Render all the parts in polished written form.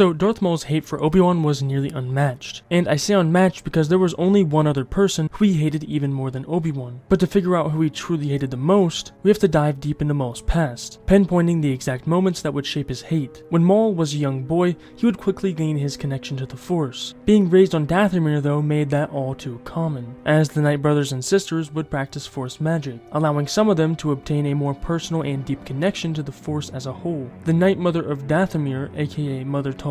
So Darth Maul's hate for Obi-Wan was nearly unmatched, and I say unmatched because there was only one other person who he hated even more than Obi-Wan. But to figure out who he truly hated the most, we have to dive deep into Maul's past, pinpointing the exact moments that would shape his hate. When Maul was a young boy, he would quickly gain his connection to the Force. Being raised on Dathomir though made that all too common, as the Night brothers and sisters would practice Force magic, allowing some of them to obtain a more personal and deep connection to the Force as a whole. The Night Mother of Dathomir, aka Mother Talzin,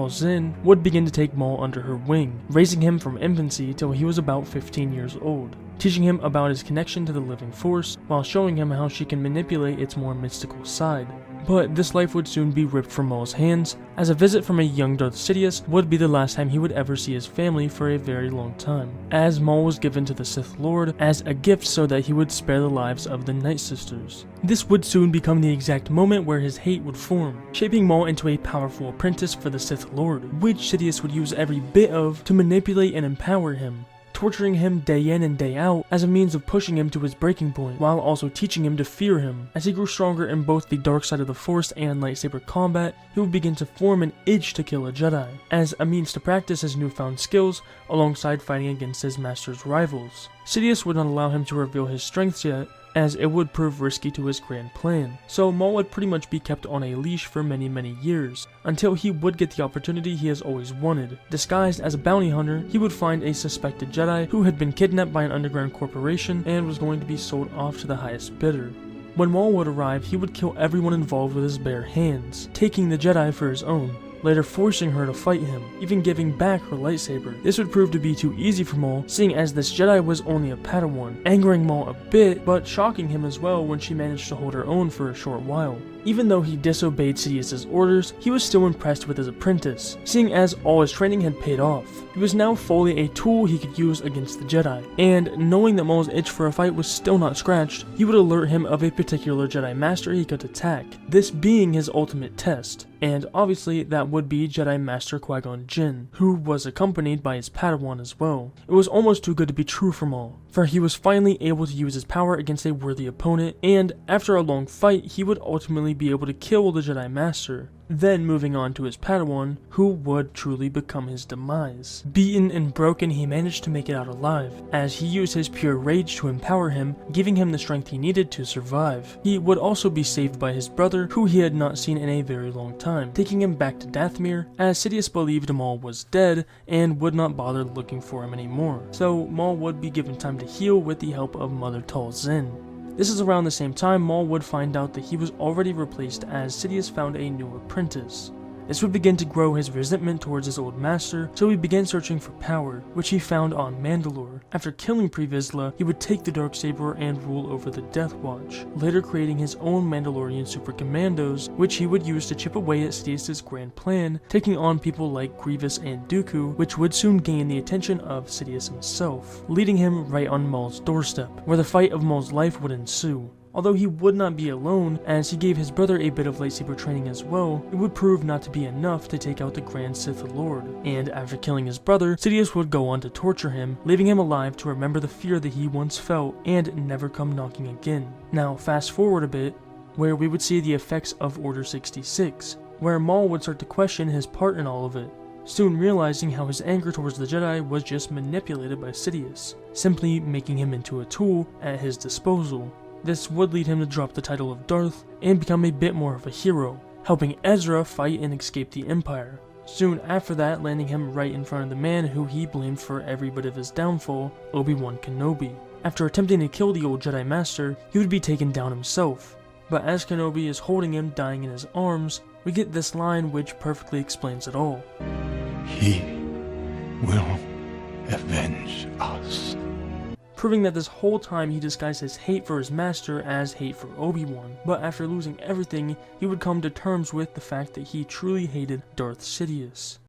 would begin to take Maul under her wing, raising him from infancy till he was about 15 years old, teaching him about his connection to the living Force, while showing him how she can manipulate its more mystical side. But this life would soon be ripped from Maul's hands, as a visit from a young Darth Sidious would be the last time he would ever see his family for a very long time, as Maul was given to the Sith Lord as a gift so that he would spare the lives of the Night Sisters. This would soon become the exact moment where his hate would form, shaping Maul into a powerful apprentice for the Sith Lord, which Sidious would use every bit of to manipulate and empower him, torturing him day in and day out as a means of pushing him to his breaking point, while also teaching him to fear him. As he grew stronger in both the dark side of the Force and lightsaber combat, he would begin to form an itch to kill a Jedi, as a means to practice his newfound skills alongside fighting against his master's rivals. Sidious would not allow him to reveal his strengths yet, as it would prove risky to his grand plan, so Maul would pretty much be kept on a leash for many years, until he would get the opportunity he has always wanted. Disguised as a bounty hunter, he would find a suspected Jedi who had been kidnapped by an underground corporation and was going to be sold off to the highest bidder. When Maul would arrive, he would kill everyone involved with his bare hands, taking the Jedi for his own, later forcing her to fight him, even giving back her lightsaber. This would prove to be too easy for Maul, seeing as this Jedi was only a Padawan, angering Maul a bit, but shocking him as well when she managed to hold her own for a short while. Even though he disobeyed Sidious's orders, he was still impressed with his apprentice, seeing as all his training had paid off. He was now fully a tool he could use against the Jedi, and knowing that Maul's itch for a fight was still not scratched, he would alert him of a particular Jedi Master he could attack, this being his ultimate test. And obviously that would be Jedi Master Qui-Gon Jinn, who was accompanied by his Padawan as well. It was almost too good to be true for Maul, for he was finally able to use his power against a worthy opponent, and after a long fight he would ultimately be able to kill the Jedi Master. Then moving on to his Padawan, who would truly become his demise. Beaten and broken, he managed to make it out alive, as he used his pure rage to empower him, giving him the strength he needed to survive. He would also be saved by his brother, who he had not seen in a very long time, taking him back to Dathomir, as Sidious believed Maul was dead and would not bother looking for him anymore. So Maul would be given time to heal with the help of Mother Talzin. This is around the same time Maul would find out that he was already replaced, as Sidious found a new apprentice. This would begin to grow his resentment towards his old master, so he began searching for power, which he found on Mandalore. After killing Pre Vizsla, he would take the Darksaber and rule over the Death Watch, later creating his own Mandalorian super commandos, which he would use to chip away at Sidious's grand plan, taking on people like Grievous and Dooku, which would soon gain the attention of Sidious himself, leading him right on Maul's doorstep, where the fight of Maul's life would ensue. Although he would not be alone, as he gave his brother a bit of lightsaber training as well, it would prove not to be enough to take out the Grand Sith Lord, and after killing his brother, Sidious would go on to torture him, leaving him alive to remember the fear that he once felt and never come knocking again. Now fast forward a bit, where we would see the effects of Order 66, where Maul would start to question his part in all of it, soon realizing how his anger towards the Jedi was just manipulated by Sidious, simply making him into a tool at his disposal. This would lead him to drop the title of Darth and become a bit more of a hero, helping Ezra fight and escape the Empire. Soon after that, landing him right in front of the man who he blamed for every bit of his downfall, Obi-Wan Kenobi. After attempting to kill the old Jedi Master, he would be taken down himself. But as Kenobi is holding him dying in his arms, we get this line which perfectly explains it all. He will avenge us. Proving that this whole time he disguised his hate for his master as hate for Obi-Wan, but after losing everything, he would come to terms with the fact that he truly hated Darth Sidious.